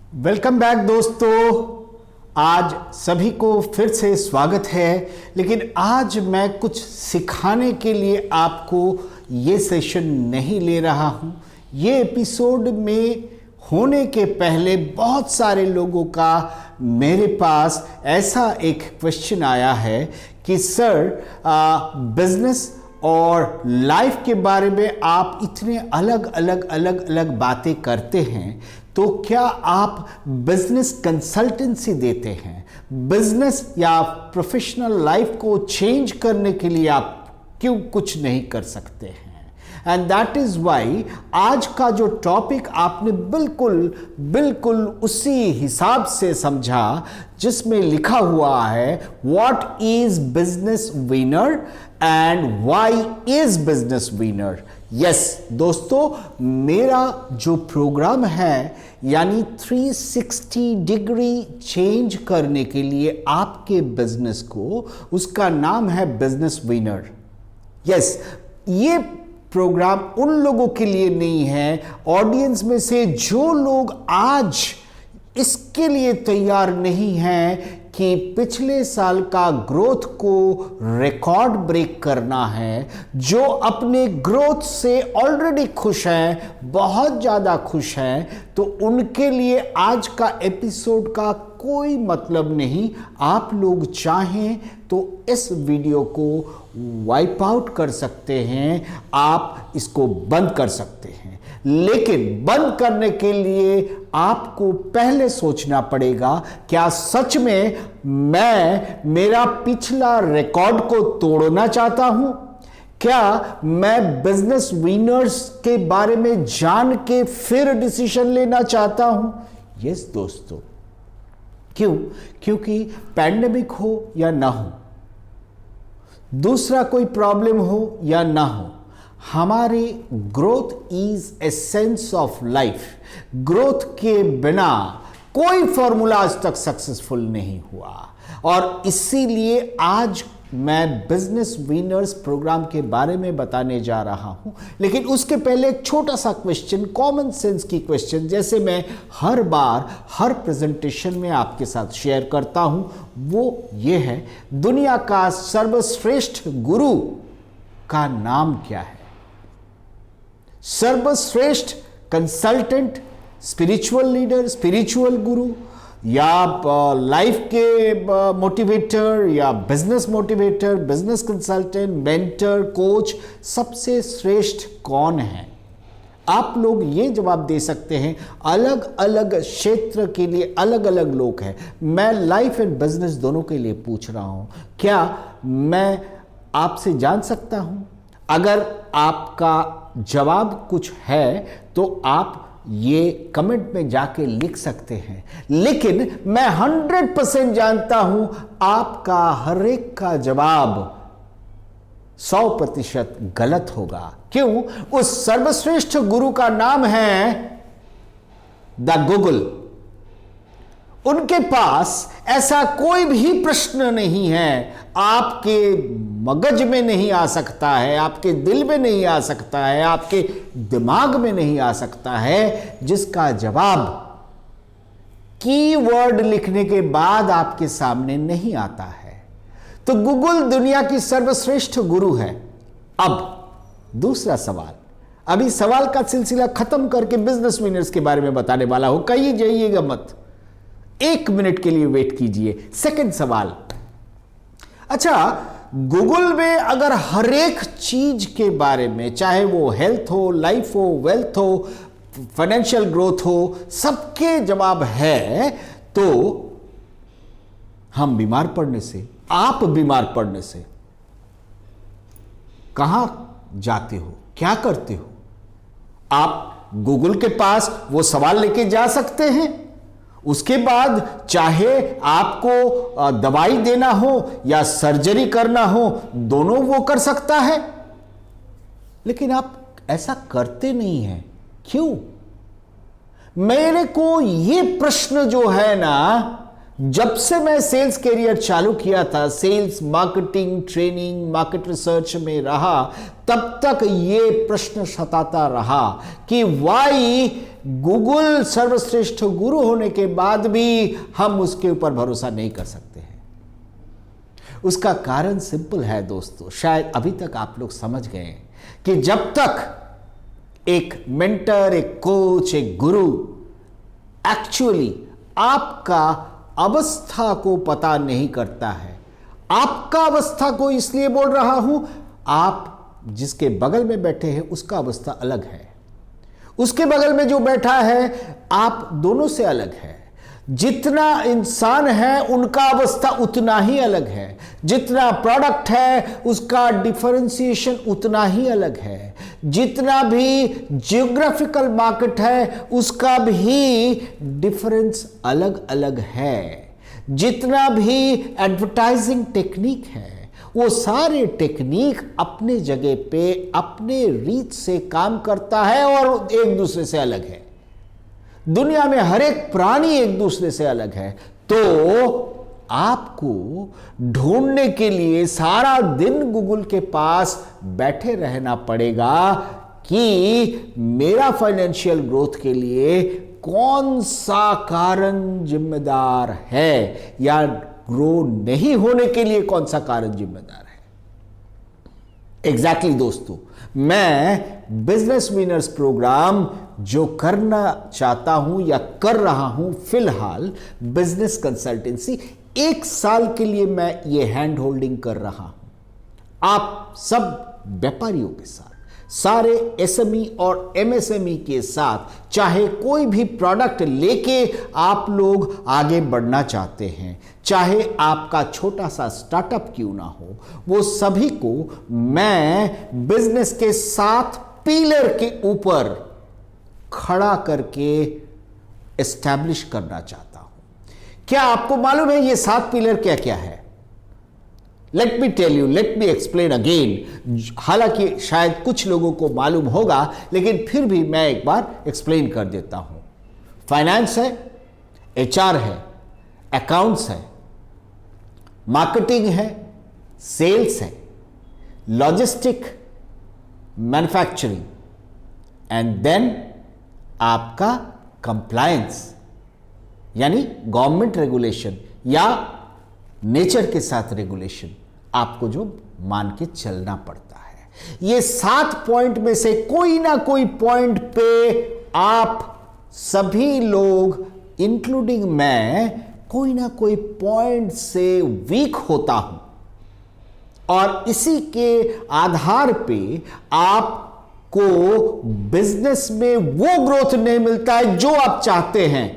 Welcome back दोस्तों। आज सभी को फिर से स्वागत है। लेकिन आज मैं कुछ सिखाने के लिए आपको ये सेशन नहीं ले रहा हूँ। ये एपिसोड में होने के पहले बहुत सारे लोगों का मेरे पास ऐसा एक क्वेश्चन आया है कि सर बिजनेस और लाइफ के बारे में आप इतने अलग अलग बातें करते हैं, तो क्या आप बिजनेस कंसल्टेंसी देते हैं? बिजनेस या प्रोफेशनल लाइफ को चेंज करने के लिए आप क्यों कुछ नहीं कर सकते हैं? एंड दैट इज वाई आज का जो टॉपिक आपने बिल्कुल उसी हिसाब से समझा जिसमें लिखा हुआ है what is business winner and why is business winner. Yes दोस्तों, मेरा जो प्रोग्राम है यानी 360 डिग्री चेंज करने के लिए आपके बिजनेस को, उसका नाम है बिजनेस विनर। यस, ये प्रोग्राम उन लोगों के लिए नहीं है ऑडियंस में से जो लोग आज इसके लिए तैयार नहीं हैं कि पिछले साल का ग्रोथ को रिकॉर्ड ब्रेक करना है, जो अपने ग्रोथ से ऑलरेडी खुश हैं, बहुत ज़्यादा खुश हैं, तो उनके लिए आज का एपिसोड का कोई मतलब नहीं। आप लोग चाहें तो इस वीडियो को वाइप आउट कर सकते हैं, आप इसको बंद कर सकते हैं। लेकिन बंद करने के लिए आपको पहले सोचना पड़ेगा, क्या सच में मैं मेरा पिछला रिकॉर्ड को तोड़ना चाहता हूं? क्या मैं बिजनेस विनर्स के बारे में जान के फिर डिसीजन लेना चाहता हूं? यस दोस्तों, क्यों? क्योंकि पैंडेमिक हो या ना हो, दूसरा कोई प्रॉब्लम हो या ना हो, हमारी growth is essence of life. Growth के बिना कोई फॉर्मूला आज तक सक्सेसफुल नहीं हुआ, और इसीलिए आज मैं बिजनेस विनर्स प्रोग्राम के बारे में बताने जा रहा हूं। लेकिन उसके पहले एक छोटा सा क्वेश्चन, कॉमन सेंस की क्वेश्चन, जैसे मैं हर बार हर प्रेजेंटेशन में आपके साथ शेयर करता हूं, वो ये है, दुनिया का सर्वश्रेष्ठ गुरु का नाम क्या है? सर्वश्रेष्ठ कंसल्टेंट, स्पिरिचुअल लीडर, स्पिरिचुअल गुरु, या लाइफ के मोटिवेटर, या business motivator, business consultant, mentor, coach, सबसे श्रेष्ठ कौन है? आप लोग ये जवाब दे सकते हैं। अलग अलग क्षेत्र के लिए अलग अलग लोग हैं। मैं लाइफ एंड बिजनेस दोनों के लिए पूछ रहा हूं। क्या मैं आपसे जान सकता हूं? अगर आपका जवाब कुछ है तो आप ये कमेंट में जाके लिख सकते हैं। लेकिन मैं 100% जानता हूं आपका हर एक का जवाब 100% गलत होगा। क्यों? उस सर्वश्रेष्ठ गुरु का नाम है द गूगल। उनके पास ऐसा कोई भी प्रश्न नहीं है आपके मगज में नहीं आ सकता है, आपके दिल में नहीं आ सकता है, आपके दिमाग में नहीं आ सकता है, जिसका जवाब कीवर्ड लिखने के बाद आपके सामने नहीं आता है। तो गूगल दुनिया की सर्वश्रेष्ठ गुरु है। अब दूसरा सवाल, अभी सवाल का सिलसिला खत्म करके बिजनेस विनर्स के बारे में बताने वाला हूं, कहीं जाइएगा मत, 1 मिनट के लिए वेट कीजिए। सेकंड सवाल, अच्छा, गूगल में अगर हर एक चीज के बारे में, चाहे वो हेल्थ हो, लाइफ हो, वेल्थ हो, फाइनेंशियल ग्रोथ हो, सबके जवाब है, तो हम बीमार पड़ने से, आप बीमार पड़ने से कहां जाते हो, क्या करते हो? आप गूगल के पास वो सवाल लेके जा सकते हैं। उसके बाद चाहे आपको दवाई देना हो या सर्जरी करना हो, दोनों वो कर सकता है। लेकिन आप ऐसा करते नहीं हैं, क्यों? मेरे को ये प्रश्न जो है ना, जब से मैं सेल्स कैरियर चालू किया था, sales, marketing, training, market research में रहा, तब तक ये प्रश्न सताता रहा कि वाई गूगल सर्वश्रेष्ठ गुरु होने के बाद भी हम उसके ऊपर भरोसा नहीं कर सकते हैं। उसका कारण सिंपल है दोस्तों, शायद अभी तक आप लोग समझ गए हैं कि जब तक एक मेंटर, एक कोच, एक गुरु एक्चुअली आपका अवस्था को पता नहीं करता है। आपका अवस्था को इसलिए बोल रहा हूं, आप जिसके बगल में बैठे हैं उसका अवस्था अलग है, उसके बगल में जो बैठा है आप दोनों से अलग है। जितना इंसान है उनका अवस्था उतना ही अलग है, जितना प्रोडक्ट है उसका डिफरेंशिएशन उतना ही अलग है, जितना भी जियोग्राफिकल मार्केट है उसका भी डिफरेंस अलग अलग है, जितना भी एडवर्टाइजिंग टेक्निक है वो सारे टेक्निक अपने जगह पे अपने रीत से काम करता है और एक दूसरे से अलग है। दुनिया में हर एक प्राणी एक दूसरे से अलग है। तो आपको ढूंढने के लिए सारा दिन गूगल के पास बैठे रहना पड़ेगा कि मेरा फाइनेंशियल ग्रोथ के लिए कौन सा कारण जिम्मेदार है या ग्रो नहीं होने के लिए कौन सा कारण जिम्मेदार है। एग्जैक्टली दोस्तों, मैं बिजनेस विनर्स प्रोग्राम जो करना चाहता हूं या कर रहा हूं, फिलहाल बिजनेस कंसल्टेंसी 1 साल के लिए मैं ये हैंड होल्डिंग कर रहा हूं आप सब व्यापारियों के साथ, सारे एसएमई और एमएसएमई के साथ। चाहे कोई भी प्रोडक्ट लेके आप लोग आगे बढ़ना चाहते हैं, चाहे आपका छोटा सा स्टार्टअप क्यों ना हो, वो सभी को मैं बिजनेस के 7 पिलर के ऊपर खड़ा करके एस्टैब्लिश करना चाहता हूं। क्या आपको मालूम है ये 7 पिलर क्या क्या है? Let me tell you, let me explain again. हालांकि शायद कुछ लोगों को मालूम होगा, लेकिन फिर भी मैं एक बार एक्सप्लेन कर देता हूं। फाइनेंस है, एचआर है, अकाउंट्स है, मार्केटिंग है, सेल्स है, लॉजिस्टिक, मैन्युफैक्चरिंग एंड देन आपका कंप्लायंस यानी गवर्नमेंट रेगुलेशन या नेचर के साथ रेगुलेशन आपको जो मान के चलना पड़ता है। ये 7 पॉइंट में से कोई ना कोई पॉइंट पे आप सभी लोग इंक्लूडिंग मैं कोई ना कोई पॉइंट से वीक होता हूं और इसी के आधार पे आपको बिजनेस में वो ग्रोथ नहीं मिलता है जो आप चाहते हैं।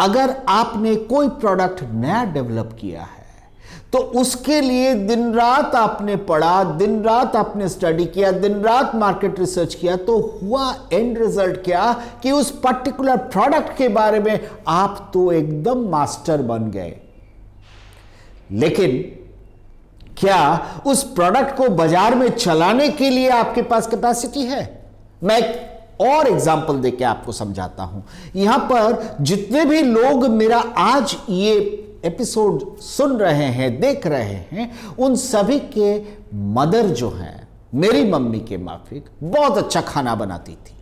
अगर आपने कोई प्रोडक्ट नया डेवलप किया है तो उसके लिए दिन रात आपने पढ़ा, दिन रात आपने स्टडी किया, दिन रात मार्केट रिसर्च किया, तो हुआ एंड रिजल्ट क्या कि उस पर्टिकुलर प्रोडक्ट के बारे में आप तो एकदम मास्टर बन गए, लेकिन क्या उस प्रोडक्ट को बाजार में चलाने के लिए आपके पास कैपेसिटी है? मैं और एग्जाम्पल देके आपको समझाता हूं। यहां पर जितने भी लोग मेरा आज ये एपिसोड सुन रहे हैं, देख रहे हैं, उन सभी के मदर जो हैं, मेरी मम्मी के माफिक बहुत अच्छा खाना बनाती थी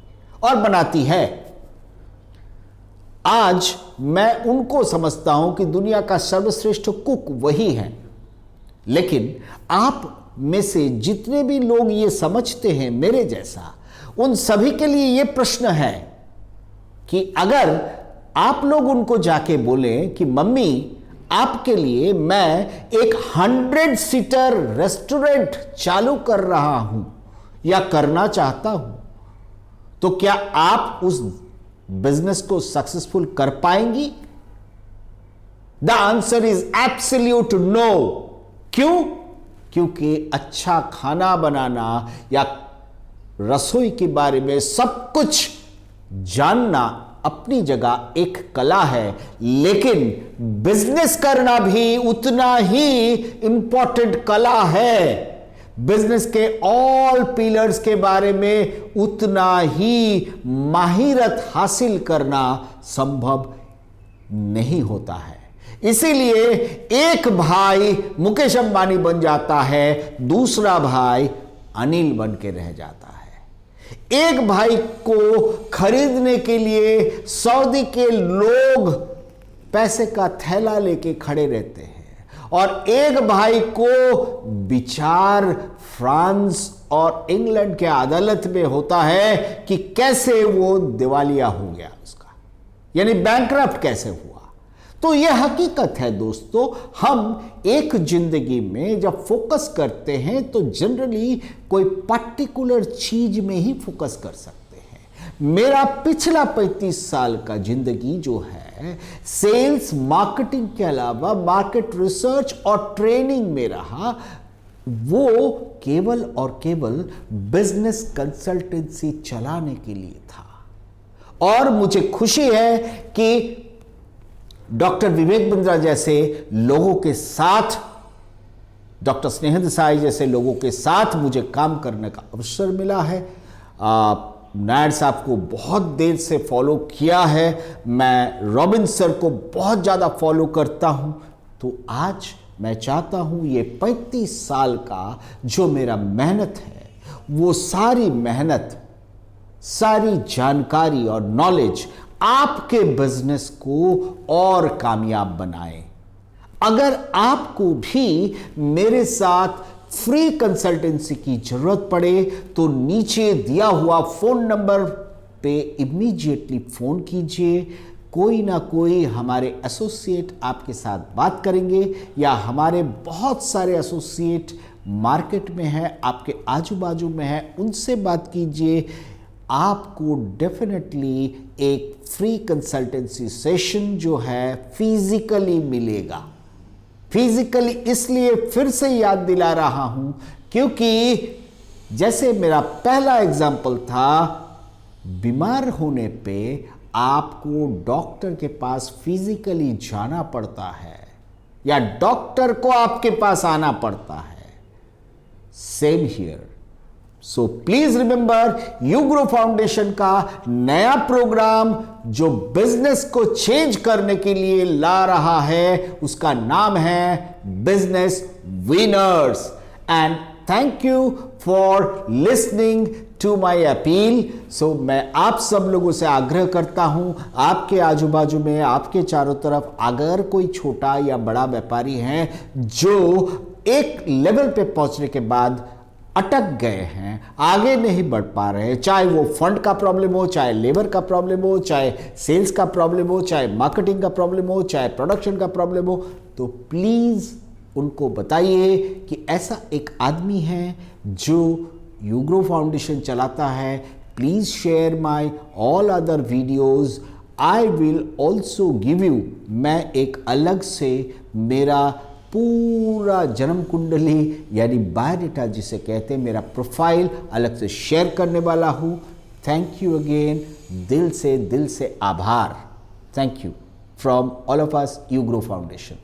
और बनाती है। आज मैं उनको समझता हूं कि दुनिया का सर्वश्रेष्ठ कुक वही है। लेकिन आप में से जितने भी लोग ये समझते हैं मेरे जैसा, उन सभी के लिए यह प्रश्न है कि अगर आप लोग उनको जाके बोलें कि मम्मी आपके लिए मैं एक 100 सीटर रेस्टोरेंट चालू कर रहा हूं या करना चाहता हूं, तो क्या आप उस बिजनेस को सक्सेसफुल कर पाएंगी? The answer is absolute no. क्यों? क्योंकि अच्छा खाना बनाना या रसोई के बारे में सब कुछ जानना अपनी जगह एक कला है, लेकिन बिजनेस करना भी उतना ही इंपॉर्टेंट कला है। बिजनेस के ऑल पिलर्स के बारे में उतना ही माहिरत हासिल करना संभव नहीं होता है। इसीलिए एक भाई मुकेश अंबानी बन जाता है, दूसरा भाई अनिल बन के रह जाता है। एक भाई को खरीदने के लिए सऊदी के लोग पैसे का थैला लेके खड़े रहते हैं और एक भाई को विचार फ्रांस और इंग्लैंड के अदालत में होता है कि कैसे वो दिवालिया हो गया, उसका यानी बैंकरप्ट कैसे हुआ। तो यह हकीकत है दोस्तों, हम एक जिंदगी में जब फोकस करते हैं तो जनरली कोई पर्टिकुलर चीज में ही फोकस कर सकते हैं। मेरा पिछला 35 साल का जिंदगी जो है सेल्स मार्केटिंग के अलावा मार्केट रिसर्च और ट्रेनिंग में रहा, वो केवल और केवल बिजनेस कंसल्टेंसी चलाने के लिए था। और मुझे खुशी है कि डॉक्टर विवेक बिंद्रा जैसे लोगों के साथ, डॉक्टर स्नेह देसाई जैसे लोगों के साथ मुझे काम करने का अवसर मिला है। नायर साहब को बहुत देर से फॉलो किया है, मैं रॉबिन सर को बहुत ज़्यादा फॉलो करता हूं। तो आज मैं चाहता हूं ये 35 साल का जो मेरा मेहनत है, वो सारी मेहनत, सारी जानकारी और नॉलेज आपके बिजनेस को और कामयाब बनाए। अगर आपको भी मेरे साथ फ्री कंसल्टेंसी की जरूरत पड़े तो नीचे दिया हुआ फोन नंबर पे इमीडिएटली फोन कीजिए। कोई ना कोई हमारे एसोसिएट आपके साथ बात करेंगे, या हमारे बहुत सारे एसोसिएट मार्केट में हैं, आपके आजू बाजू में हैं, उनसे बात कीजिए। आपको डेफिनेटली एक फ्री कंसल्टेंसी सेशन जो है फिजिकली मिलेगा। फिजिकली इसलिए फिर से याद दिला रहा हूं क्योंकि जैसे मेरा पहला एग्जाम्पल था, बीमार होने पे आपको डॉक्टर के पास फिजिकली जाना पड़ता है या डॉक्टर को आपके पास आना पड़ता है। Same here. So please remember, you grow foundation का नया प्रोग्राम जो बिजनेस को चेंज करने के लिए ला रहा है, उसका नाम है business winners. And thank you for listening to my appeal. So मैं आप सब लोगों से आग्रह करता हूं, आपके आजू बाजू में, आपके चारों तरफ अगर कोई छोटा या बड़ा व्यापारी है जो एक लेवल पे पहुंचने के बाद अटक गए हैं, आगे नहीं बढ़ पा रहे हैं, चाहे वो फंड का प्रॉब्लम हो, चाहे लेबर का प्रॉब्लम हो, चाहे सेल्स का प्रॉब्लम हो, चाहे मार्केटिंग का प्रॉब्लम हो, चाहे प्रोडक्शन का प्रॉब्लम हो, तो प्लीज उनको बताइए कि ऐसा एक आदमी है जो यू ग्रो फाउंडेशन चलाता है। Please share my all other videos. I will also give you, मैं एक अलग से मेरा पूरा जन्म कुंडली यानी बायोडेटा जिसे कहते हैं, मेरा प्रोफाइल अलग से शेयर करने वाला हूं। थैंक यू अगेन, दिल से आभार। Thank you from all of us, you grow foundation.